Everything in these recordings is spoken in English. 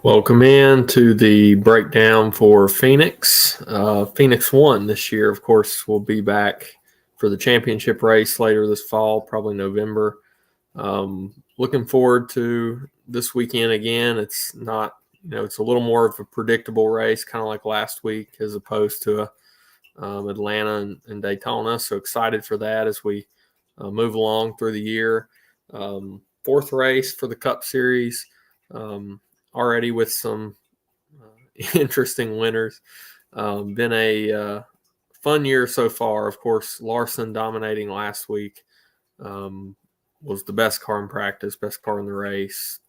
Welcome in to the breakdown for Phoenix. Phoenix won this year. Of course, we'll be back for the championship race later this fall, probably November. Looking forward to this weekend again. It's not, it's a little more of a predictable race, kind of like last week, as opposed to Atlanta and Daytona. So excited for that as we move along through the year. Fourth race for the Cup Series. Already with some interesting winners. Been a fun year so far. Of course, Larson dominating last week was the best car in practice, best car in the race.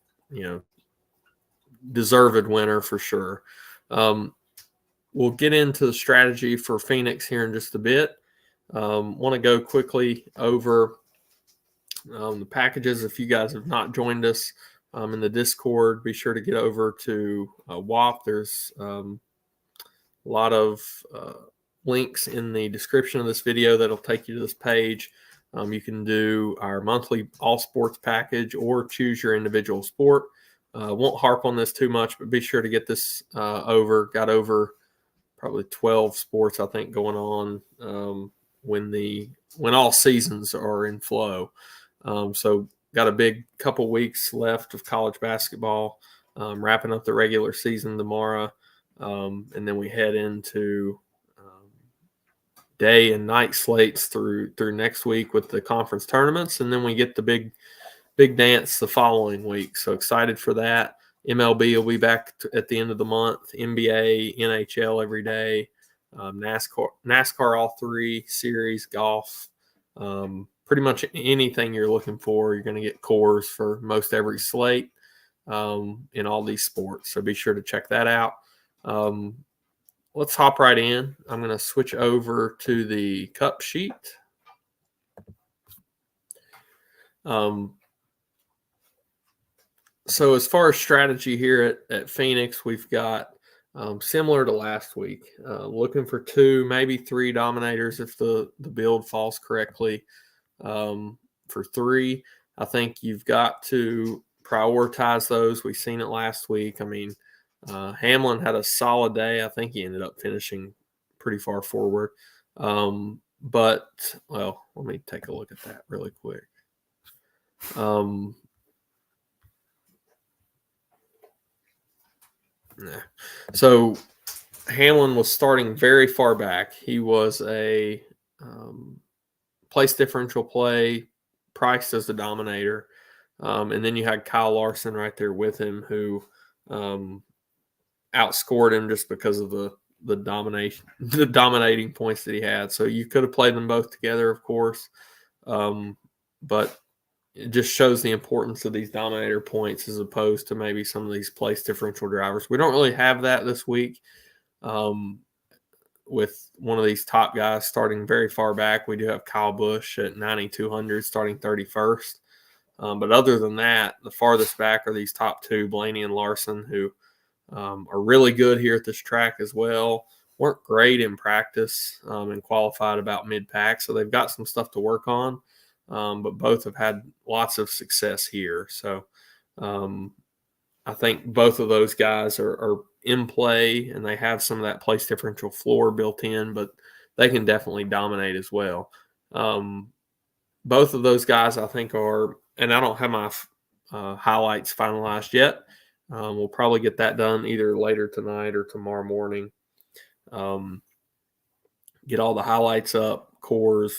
Deserved winner for sure. We'll get into the strategy for Phoenix here in just a bit. Want to go quickly over the packages. If you guys have not joined us in the Discord, be sure to get over to WAP. There's a lot of links in the description of this video that'll take you to this page. You can do our monthly all sports package or choose your individual sport. Won't harp on this too much, but be sure to get this over. Got over probably 12 sports, I think, going on when all seasons are in flow. So got a big couple weeks left of college basketball, wrapping up the regular season tomorrow, and then we head into day and night slates through next week with the conference tournaments, and then we get the big dance the following week. So excited for that. MLB will be back at the end of the month. NBA, NHL every day, NASCAR all three series, golf. Pretty much anything you're looking for, you're going to get cores for most every slate in all these sports. So be sure to check that out. Let's hop right in. I'm going to switch over to the cup sheet. So as far as strategy here at Phoenix, we've got similar to last week, looking for 2, maybe 3 dominators if the build falls correctly. For 3, I think you've got to prioritize those. We've seen it last week. I mean, Hamlin had a solid day. I think he ended up finishing pretty far forward. But, well, let me take a look at that really quick. So Hamlin was starting very far back. He was a place differential play, priced as the dominator. And then you had Kyle Larson right there with him, who outscored him just because of the dominating points that he had. So you could have played them both together, of course. But it just shows the importance of these dominator points as opposed to maybe some of these place differential drivers. We don't really have that this week. With one of these top guys starting very far back. We do have Kyle Busch at 9,200 starting 31st. But other than that, the farthest back are these top 2, Blaney and Larson, who are really good here at this track as well. Weren't great in practice and qualified about mid-pack, so they've got some stuff to work on. But both have had lots of success here. So I think both of those guys are in play, and they have some of that place differential floor built in, but they can definitely dominate as well. Both of those guys, I think, are, and I don't have my highlights finalized yet. We'll probably get that done either later tonight or tomorrow morning. Get all the highlights up, cores,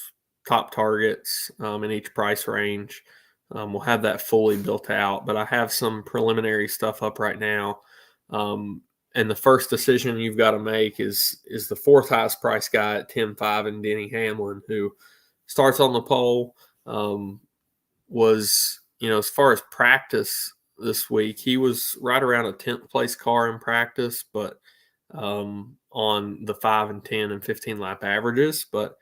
top targets in each price range. We'll have that fully built out, but I have some preliminary stuff up right now. And the first decision you've got to make is the 4th highest price guy at 10.5 and Denny Hamlin, who starts on the pole. Was, as far as practice this week, he was right around a 10th place car in practice, but on the 5 and 10 and 15 lap averages. But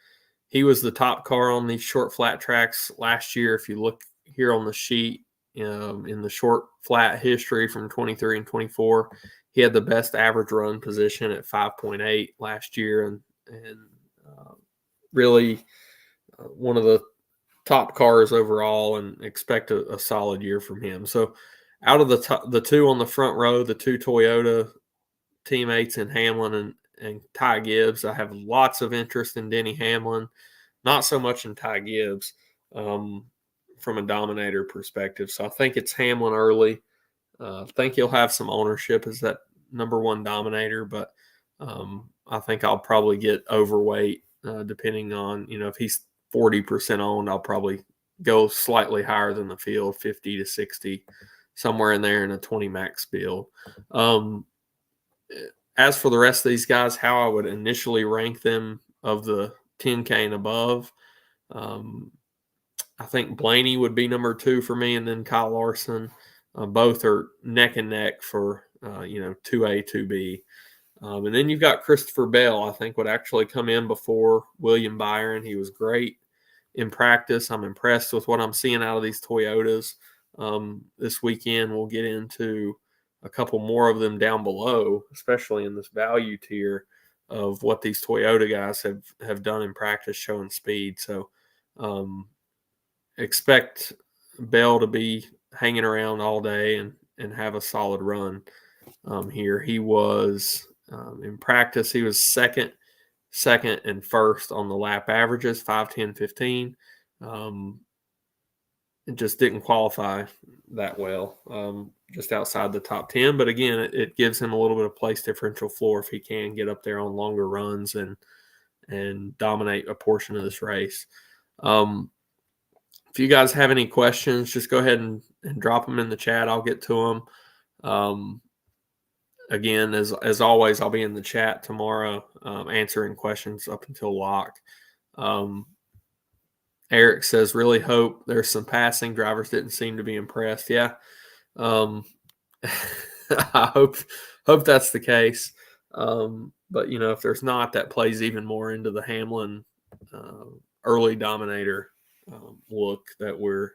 he was the top car on these short flat tracks last year. If you look here on the sheet, in the short flat history from 23 and 24, he had the best average run position at 5.8 last year, and really one of the top cars overall, and expect a solid year from him. So out of the two on the front row, the two Toyota teammates in Hamlin and Ty Gibbs, I have lots of interest in Denny Hamlin, not so much in Ty Gibbs from a dominator perspective. So I think it's Hamlin early. I think he'll have some ownership as that number one dominator, but I think I'll probably get overweight depending on, if he's 40% owned, I'll probably go slightly higher than the field, 50 to 60, somewhere in there in a 20 max build. As for the rest of these guys, how I would initially rank them of the 10K and above, I think Blaney would be number 2 for me, and then Kyle Larson. Both are neck and neck for 2A, 2B. And then you've got Christopher Bell, I think would actually come in before William Byron. He was great in practice. I'm impressed with what I'm seeing out of these Toyotas this weekend. We'll get into a couple more of them down below, especially in this value tier of what these Toyota guys have done in practice showing speed. So expect Bell to be hanging around all day and have a solid run here. He was in practice, he was second and first on the lap averages, 5, 10, 15. It just didn't qualify that well, just outside the top 10. But again, it gives him a little bit of place differential floor if he can get up there on longer runs and dominate a portion of this race. If you guys have any questions, just go ahead and drop them in the chat. I'll get to them. Again, as always, I'll be in the chat tomorrow answering questions up until lock. Eric says, really hope there's some passing. Drivers didn't seem to be impressed. Yeah. I hope that's the case. But, if there's not, that plays even more into the Hamlin early dominator look that we're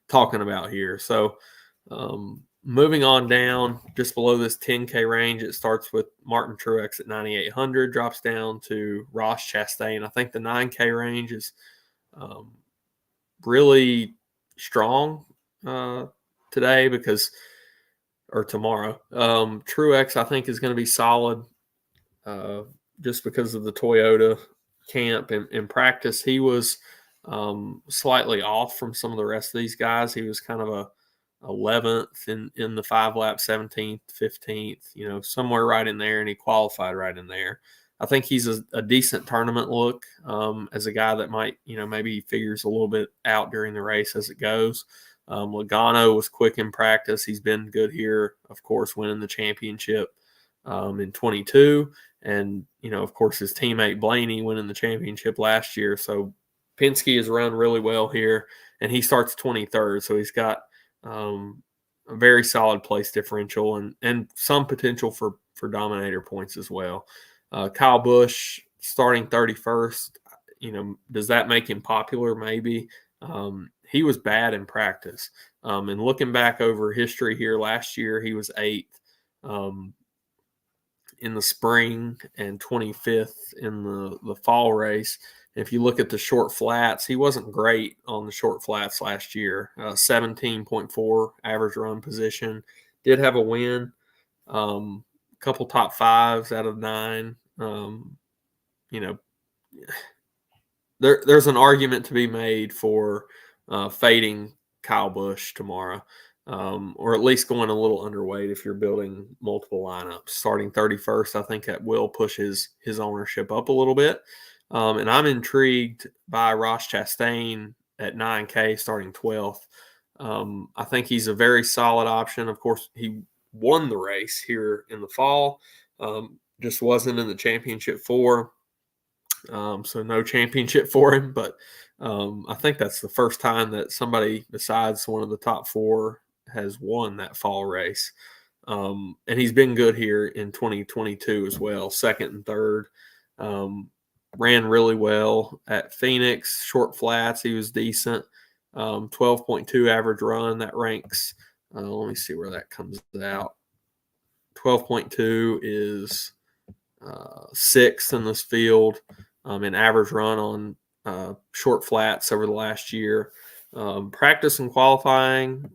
talking about here. So moving on down just below this 10K range, it starts with Martin Truex at 9,800, drops down to Ross Chastain. I think the 9K range is really strong today or tomorrow. Truex, I think, is going to be solid just because of the Toyota camp. In practice, he was slightly off from some of the rest of these guys. He was kind of a 11th in the 5-lap, 17th, 15th, somewhere right in there, and he qualified right in there. I think he's a decent tournament look as a guy that might, maybe he figures a little bit out during the race as it goes. Logano was quick in practice. He's been good here, of course, winning the championship in 22. And, of course, his teammate Blaney winning the championship last year. So Penske has run really well here, and he starts 23rd. So he's got a very solid place differential and some potential for dominator points as well. Kyle Busch starting 31st, does that make him popular? Maybe. He was bad in practice. And looking back over history here, last year he was 8th in the spring and 25th in the fall race. If you look at the short flats, he wasn't great on the short flats last year. 17.4 average run position. Did have a win. Couple top 5s out of 9. There's an argument to be made for fading Kyle Busch tomorrow, or at least going a little underweight if you're building multiple lineups. Starting 31st, I think that will push his ownership up a little bit. And I'm intrigued by Ross Chastain at 9K starting 12th. I think he's a very solid option. Of course, he won the race here in the fall. Just wasn't in the championship 4. So no championship for him. But I think that's the first time that somebody besides one of the top 4 has won that fall race. And he's been good here in 2022 as well, 2nd and 3rd. Ran really well at Phoenix, short flats. He was decent. 12.2 average run. That ranks, let me see where that comes out. 12.2 is 6th in this field in average run on short flats over the last year. Practice and qualifying,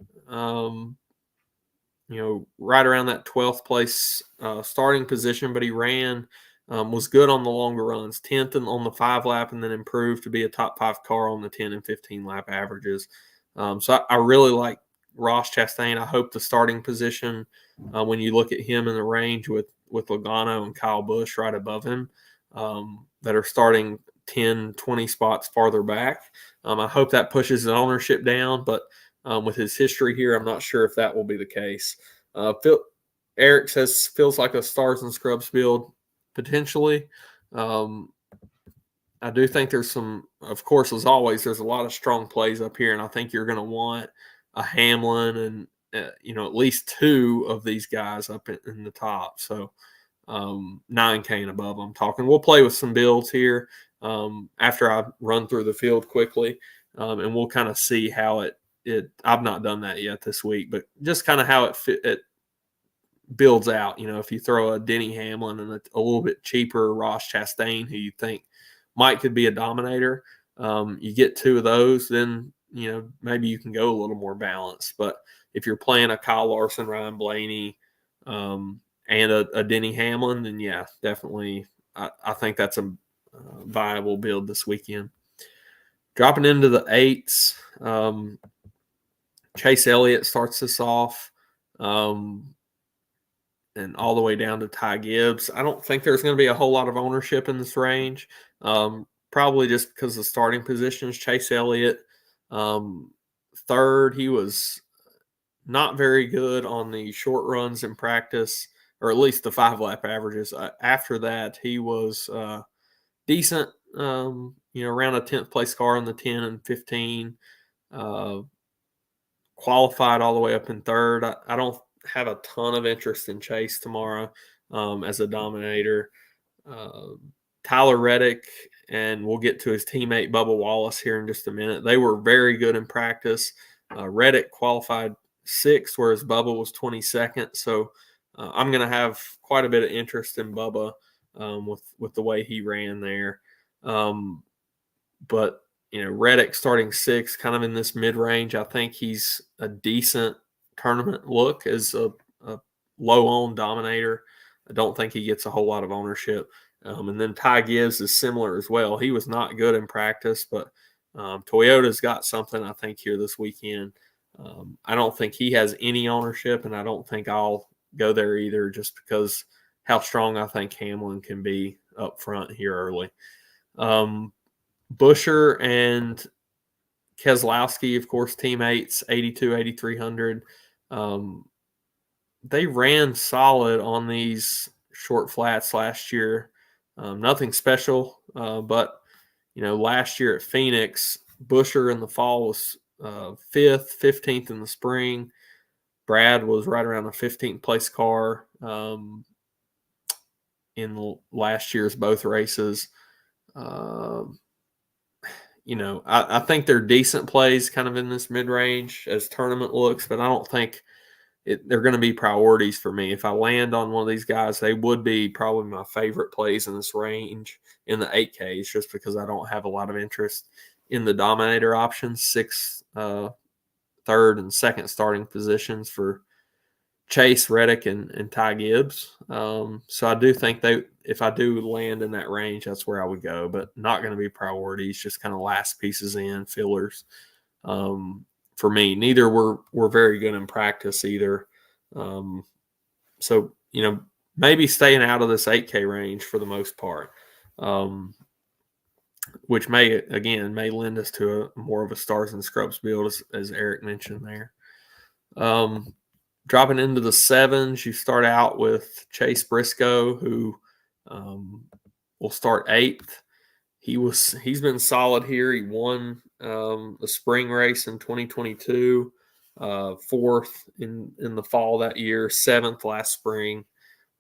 right around that 12th place starting position, but he ran, was good on the longer runs, 10th on the 5 lap, and then improved to be a top 5 car on the 10 and 15 lap averages. So I really like Ross Chastain. I hope the starting position, when you look at him in the range with Logano and Kyle Busch right above him, that are starting 10, 20 spots farther back. I hope that pushes the ownership down, but with his history here, I'm not sure if that will be the case. Eric says feels like a Stars and Scrubs build potentially. I do think there's some, of course, as always, there's a lot of strong plays up here, and I think you're going to want a Hamlin and at least 2 of these guys up in the top. So 9K and above, I'm talking. We'll play with some builds here after I run through the field quickly, and we'll kind of see how it. I've not done that yet this week, but just kind of how it builds out. If you throw a Denny Hamlin and a little bit cheaper Ross Chastain, who you think could be a dominator, you get 2 of those, then maybe you can go a little more balanced. But if you're playing a Kyle Larson, Ryan Blaney, and a Denny Hamlin, then yeah, definitely, I think that's a viable build this weekend. Dropping into the 8s, Chase Elliott starts this off, and all the way down to Ty Gibbs. I don't think there's going to be a whole lot of ownership in this range, probably just because the starting positions. Chase Elliott, 3rd, he was not very good on the short runs in practice, or at least the 5-lap averages. After that, he was decent, around a 10th place car in the 10 and 15. Qualified all the way up in 3rd. I don't have a ton of interest in Chase tomorrow as a dominator. Tyler Reddick, and we'll get to his teammate Bubba Wallace here in just a minute. They were very good in practice. Reddick qualified 6th, whereas Bubba was 22nd. So I'm going to have quite a bit of interest in Bubba with the way he ran there. But Reddick starting 6th, kind of in this mid-range. I think he's a decent tournament look as a low-owned dominator. I don't think he gets a whole lot of ownership. And then Ty Gibbs is similar as well. He was not good in practice, but Toyota's got something, I think, here this weekend. I don't think he has any ownership, and I don't think I'll go there either, just because how strong I think Hamlin can be up front here early. Buescher and Keselowski, of course, teammates, 82, 8,300. They ran solid on these short flats last year. Nothing special, but, last year at Phoenix, Buescher in the fall was 5th, 15th in the spring. Brad was right around a 15th place car in last year's both races. I think they're decent plays kind of in this mid-range as tournament looks, but I don't think they're going to be priorities for me. If I land on one of these guys, they would be probably my favorite plays in this range in the 8Ks, just because I don't have a lot of interest in the dominator options, 6th, 3rd, and 2nd starting positions for Chase, Reddick, and Ty Gibbs. So I do think if I do land in that range, that's where I would go, but not going to be priorities, just kind of last pieces in, fillers. For me, neither were very good in practice either. So, maybe staying out of this 8K range for the most part, which may lend us to more of a Stars and Scrubs build, as Eric mentioned there. Dropping into the 7s, you start out with Chase Briscoe, who will start 8th. He's been solid here. He won the spring race in 2022, 4th in the fall that year, 7th last spring,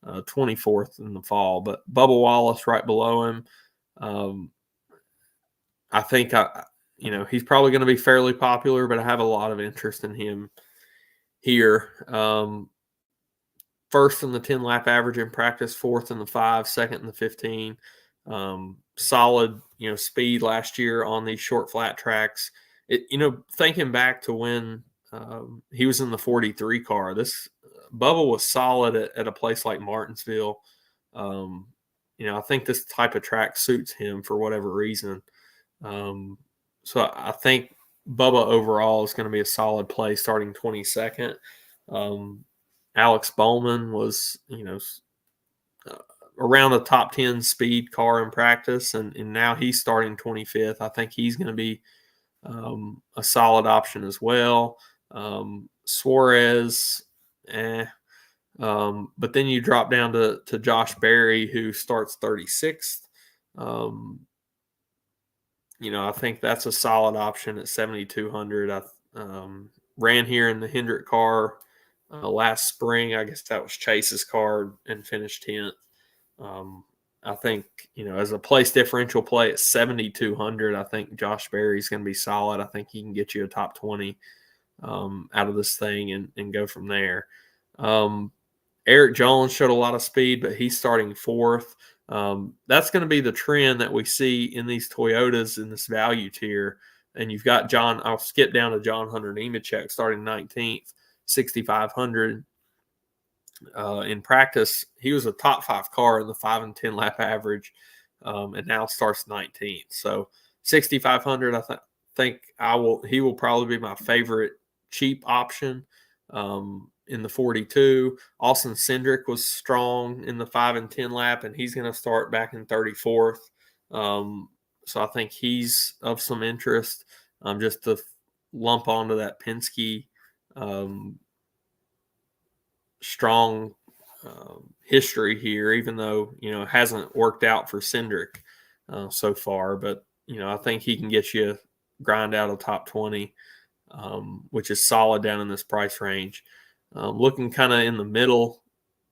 24th in the fall. But Bubba Wallace right below him. I think he's probably going to be fairly popular, but I have a lot of interest in him here. 1st in the 10-lap average in practice, 4th in the 5, 2nd in the 15. Solid, speed last year on these short flat tracks. Thinking back to when he was in the 43 car, this Bubba was solid at a place like Martinsville. I think this type of track suits him for whatever reason. So I think Bubba overall is going to be a solid play starting 22nd. Alex Bowman was, around a top 10 speed car in practice, and now he's starting 25th. I think he's going to be a solid option as well. Suarez, but then you drop down to Josh Berry, who starts 36th. I think that's a solid option at 7,200. I ran here in the Hendrick car last spring. I guess that was Chase's car and finished 10th. I think, as a place differential play at 7,200, I think Josh Berry's going to be solid. I think he can get you a top 20 out of this thing and go from there. Eric Jones showed a lot of speed, but he's starting 4th. That's going to be the trend that we see in these Toyotas in this value tier. And you've got I'll skip down to John Hunter Nemechek starting 19th, 6,500. In practice, he was a top 5 car in the 5 and 10 lap average, and now starts 19th. So 6,500, think he will probably be my favorite cheap option in the 42. Austin Cindric was strong in the 5 and 10 lap, and he's going to start back in 34th. So I think he's of some interest, just to lump onto that Penske strong history here, even though, it hasn't worked out for Cindric so far. But, I think he can get you grind out a top 20, which is solid down in this price range. Looking kind of in the middle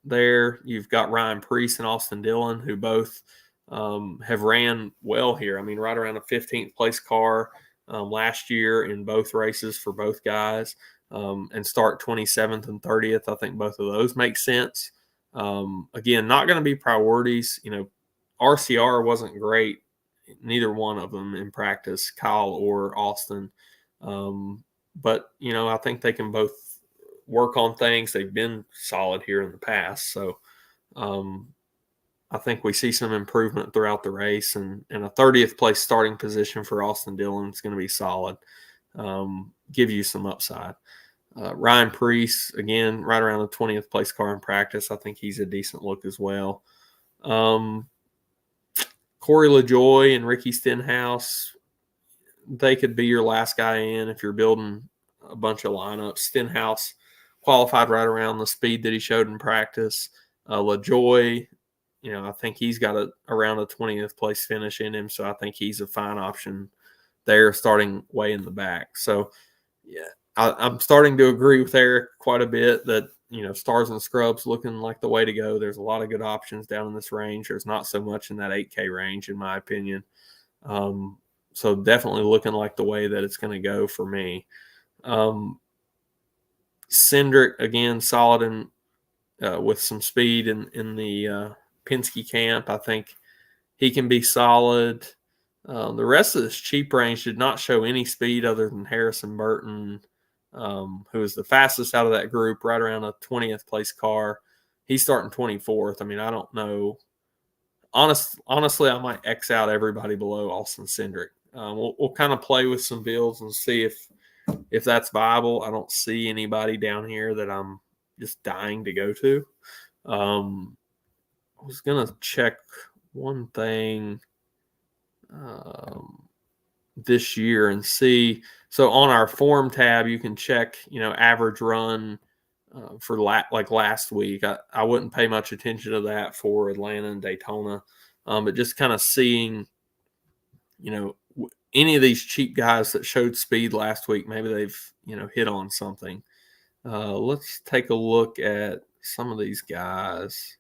there, you've got Ryan Preece and Austin Dillon, who both have ran well here. I mean, right around a 15th place car last year in both races for both guys, and start 27th and 30th. I think both of those make sense. Again, not going to be priorities. RCR wasn't great, neither one of them in practice, Kyle or Austin. But, I think they can both work on things. They've been solid here in the past. So I think we see some improvement throughout the race, and a 30th place starting position for Austin Dillon is going to be solid. Give you some upside. Ryan Preece, again, right around the 20th place car in practice. I think he's a decent look as well. Corey LaJoie and Ricky Stenhouse, they could be your last guy in if you're building a bunch of lineups. Stenhouse qualified right around the speed that he showed in practice. LaJoie, I think he's got around a 20th place finish in him, so I think he's a fine option there, starting way in the back. So, yeah, I'm starting to agree with Eric quite a bit that, Stars and Scrubs looking like the way to go. There's a lot of good options down in this range. There's not so much in that 8K range, in my opinion. So definitely looking like the way that it's going to go for me. Cindric, again, solid and with some speed in the Penske camp. I think he can be solid. The rest of this cheap range did not show any speed other than Harrison Burton, who is the fastest out of that group, right around a 20th place car. He's starting 24th. I mean, I don't know. Honestly, I might X out everybody below Austin Cindric. We'll kind of play with some builds and see if that's viable. I don't see anybody down here that I'm just dying to go to. I was going to check one thing this year and see. So on our form tab, you can check, average run for like last week. I wouldn't pay much attention to that for Atlanta and Daytona, but just kind of seeing, any of these cheap guys that showed speed last week, maybe they've, hit on something. Let's take a look at some of these guys.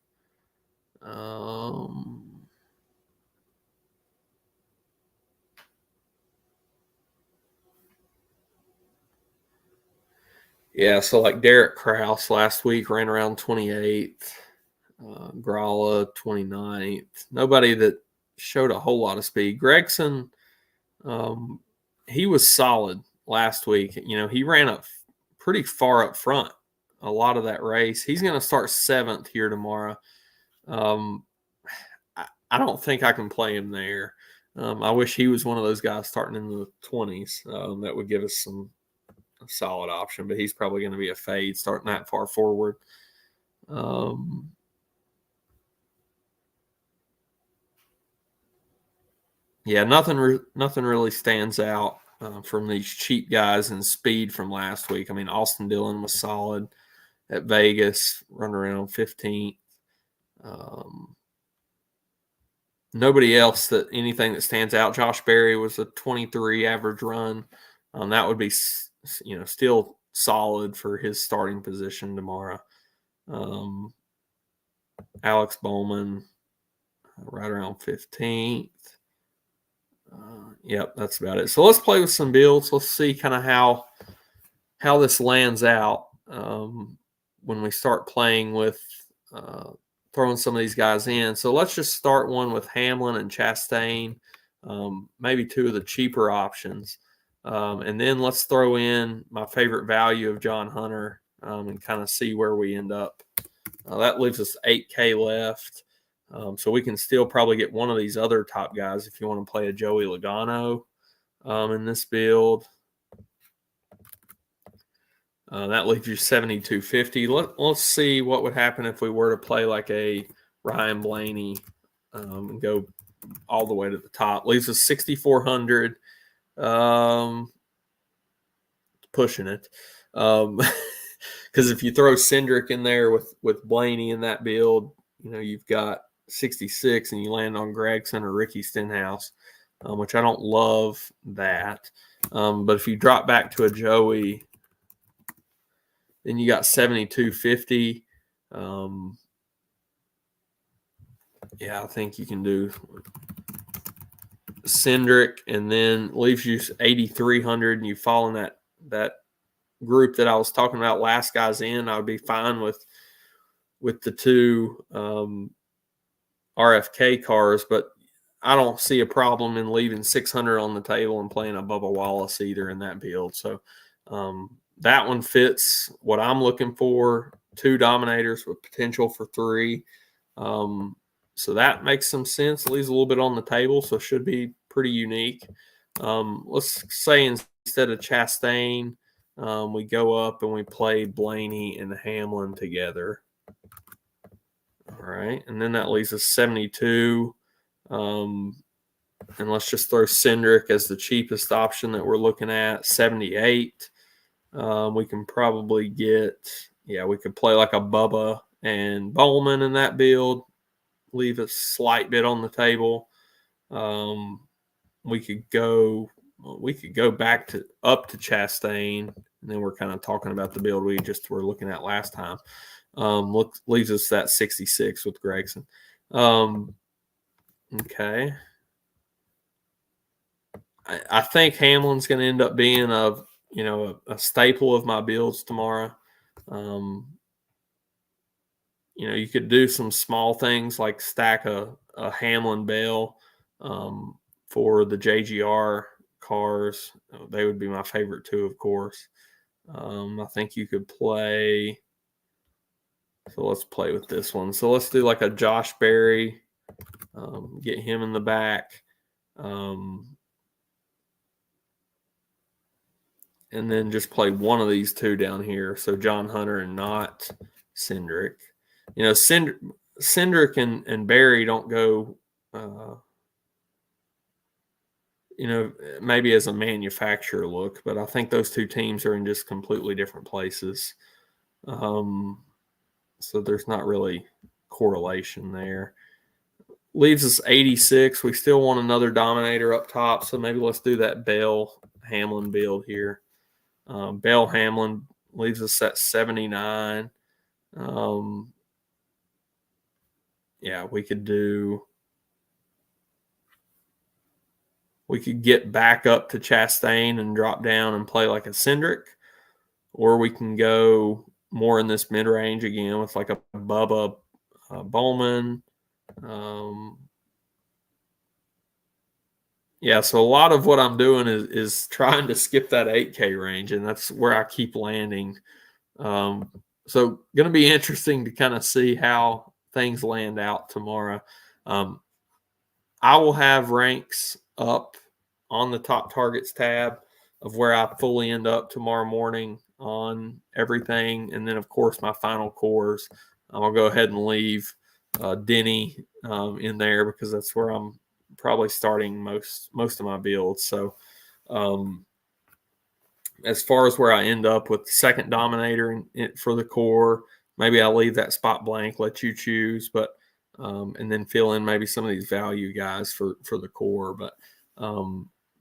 Yeah, so like Derek Kraus last week ran around 28th, Gralla 29th. Nobody that showed a whole lot of speed. Gregson, he was solid last week. He ran up pretty far up front a lot of that race. He's going to start 7th here tomorrow. I don't think I can play him there. I wish he was one of those guys starting in the 20s. That would give us a solid option, but he's probably going to be a fade starting that far forward. Yeah, nothing really stands out from these cheap guys in speed from last week. I mean, Austin Dillon was solid at Vegas, run around 15th. Nobody else anything that stands out. Josh Berry was a 23 average run. That would be, still solid for his starting position tomorrow. Alex Bowman, right around 15th. Yep, that's about it. So let's play with some builds. Let's see kind of how this lands out when we start playing with throwing some of these guys in. So let's just start one with Hamlin and Chastain, maybe two of the cheaper options. And then let's throw in my favorite value of John Hunter and kind of see where we end up. That leaves us $8K left. So we can still probably get one of these other top guys if you want to play a Joey Logano in this build. That leaves you $7,250. Let's see what would happen if we were to play like a Ryan Blaney and go all the way to the top. Leaves us $6,400. Pushing it. Because if you throw Cindric in there with Blaney in that build, you've got 66 and you land on Gregson or Ricky Stenhouse, which I don't love that. But if you drop back to a Joey, then you got $7,250. Yeah, I think you can do Cindric, and then leaves you $8,300, and you fall in that group that I was talking about. Last guys in, I would be fine with the two RFK cars, but I don't see a problem in leaving 600 on the table and playing a Bubba Wallace either in that build. So that one fits what I'm looking for. 2 dominators with potential for 3. So that makes some sense. Leaves a little bit on the table, so should be pretty unique. Let's say instead of Chastain, we go up and we play Blaney and Hamlin together. All right, and then that leaves us 72. And let's just throw Cindric as the cheapest option that we're looking at, 78. We can probably we could play like a Bubba and Bowman in that build, leave a slight bit on the table. We could go back up to Chastain, and then we're kind of talking about the build we just were looking at last time. Leaves us that 66 with Gregson. Okay. I think Hamlin's going to end up being a staple of my builds tomorrow. You could do some small things like stack a Hamlin Bell for the JGR cars. They would be my favorite too, of course. I think you could play. So let's play with this one. So let's do like a Josh Berry. Get him in the back. And then just play one of these two down here. So John Hunter and not Cindric. Cindric and Barry don't go, maybe as a manufacturer look, but I think those two teams are in just completely different places. So there's not really correlation there. Leaves us 86. We still want another dominator up top, so maybe let's do that Bell-Hamlin build here. Bell-Hamlin leaves us at 79. We could get back up to Chastain and drop down and play like a Cindric, or we can go more in this mid-range again with like a Bubba Bowman. So a lot of what I'm doing is trying to skip that 8K range, and that's where I keep landing. So going to be interesting to kind of see how things land out tomorrow. I will have ranks up on the top targets tab of where I fully end up tomorrow morning on everything. And then, of course, my final cores. I'll go ahead and leave Denny in there because that's where I'm probably starting most of my builds. So as far as where I end up with the second dominator for the core, maybe I'll leave that spot blank, let you choose, but and then fill in maybe some of these value guys for the core. But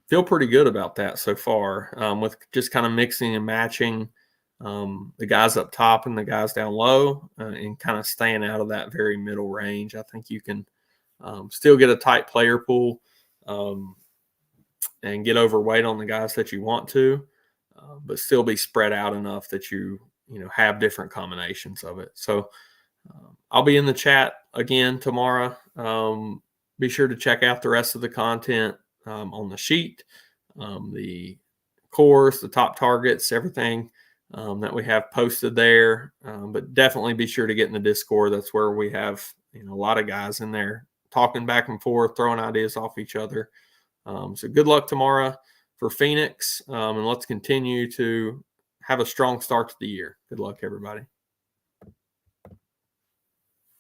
feel pretty good about that so far with just kind of mixing and matching the guys up top and the guys down low and kind of staying out of that very middle range. I think you can still get a tight player pool and get overweight on the guys that you want to, but still be spread out enough that you have different combinations of it. So I'll be in the chat again tomorrow. Be sure to check out the rest of the content on the sheet, the course, the top targets, everything that we have posted there. But definitely be sure to get in the Discord. That's where we have a lot of guys in there talking back and forth, throwing ideas off each other. So good luck tomorrow for Phoenix, and let's continue to have a strong start to the year. Good luck, everybody.